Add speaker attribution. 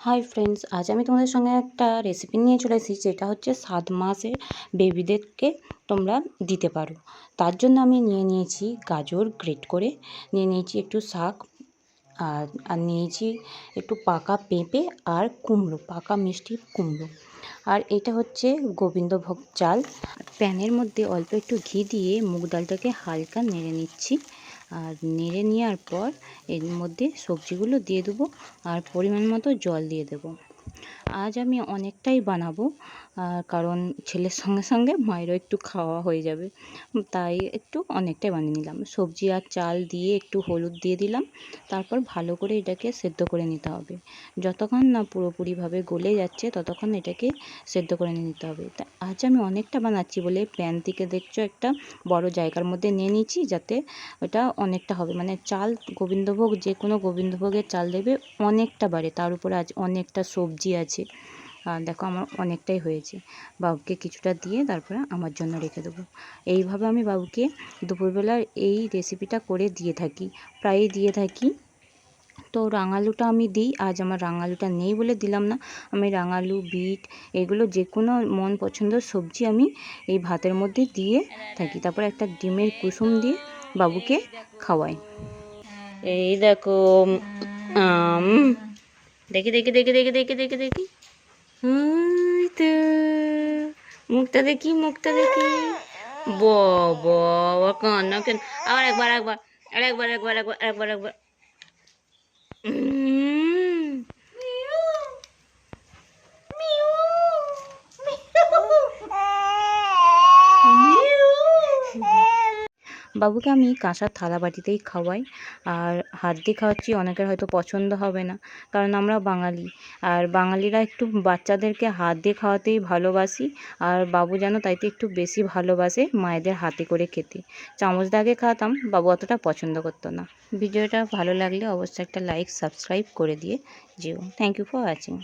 Speaker 1: Hi friends, আজ আমি তোমাদের সঙ্গে একটা রেসিপি নিয়ে চলে এসেছি, যেটা হচ্ছে 7 মাসের বেবিদেরকে তোমরা দিতে পারো। তার জন্য আমি নিয়ে নিয়েছি গাজর গ্রেট করে, নিয়ে নিয়েছি একটু শাক, আর নিয়েছি একটু পাকা পেঁপে আর কুমড়ো, পাকা মিষ্টি কুমড়ো। আর এটা হচ্ছে গোবিন্দভোগ চাল। প্যানের মধ্যে অল্প একটু ঘি দিয়ে মুগ ডালটাকে হালকা নেড়ে নিচ্ছি। আর নেড়ে নেওয়ার পর এর মধ্যে সবজিগুলো দিয়ে দেবো আর পরিমাণ মতো জল দিয়ে দেবো। আজ আমি অনেকটাই বানাবো, কারণ ছেলের সঙ্গে সঙ্গে মায়েরও একটু খাওয়া হয়ে যাবে, তাই একটু অনেকটাই বানিয়ে নিলাম। সবজি আর চাল দিয়ে একটু হলুদ দিয়ে দিলাম, তারপর ভালো করে এটাকে সেদ্ধ করে নিতে হবে। যতক্ষণ না পুরোপুরিভাবে গলে যাচ্ছে ততক্ষণ এটাকে সেদ্ধ করে নিতে হবে। তা আজ আমি অনেকটা বানাচ্ছি বলে প্যান থেকে দেখছো একটা বড় জায়গার মধ্যে নিয়ে নিয়েছি, যাতে ওটা অনেকটা হবে। মানে চাল গোবিন্দভোগ, যে কোনো গোবিন্দভোগের চাল দেবে অনেকটা বাড়ে, তার উপরে আজ অনেকটা সবজি আছে। আর দেখো আমার অনেকটাই হয়েছে। বাবুকে কিছুটা দিয়ে তারপরে আমার জন্য রেখে দেবো। এইভাবে আমি বাবুকে দুপুরবেলা এই রেসিপিটা করে দিয়ে থাকি, প্রায়ই দিয়ে থাকি। তো রাঙালুটা আমি দিই, আজ আমার রাঙালুটা নেই বলে দিলাম না। আমি রাঙালু, বিট, এগুলো যে কোনো মন পছন্দের সবজি আমি এই ভাতের মধ্যে দিয়ে থাকি। তারপর একটা ডিমের কুসুম দিয়ে বাবুকে খাওয়াই। এই দেখো, দেখি দেখি দেখি দেখি দেখি দেখি দেখি, ওই তো মুখটা দেখি, মুখটা দেখি। বাবা কান্না কেন? আবার একবার একবার একবার একবার একবার একবার একবার। বাবুকে আমি কাঁসার থালা বাটিতেই খাওয়াই, আর হাত দিয়ে খাওয়াচ্ছি। অনেকের হয়তো পছন্দ হবে না, কারণ আমরা বাঙালি, আর বাঙালিরা একটু বাচ্চাদেরকে হাত দিয়ে খাওয়াতেই ভালোবাসি। আর বাবু যেন তাইতে একটু বেশি ভালোবাসে মায়েদের হাতে করে খেতে। চামচ দিয়ে আগে খাওয়াতাম, বাবু অতটা পছন্দ করতো না। ভিডিওটা ভালো লাগলে অবশ্যই একটা লাইক সাবস্ক্রাইব করে দিয়ে যেও। Thank you for watching.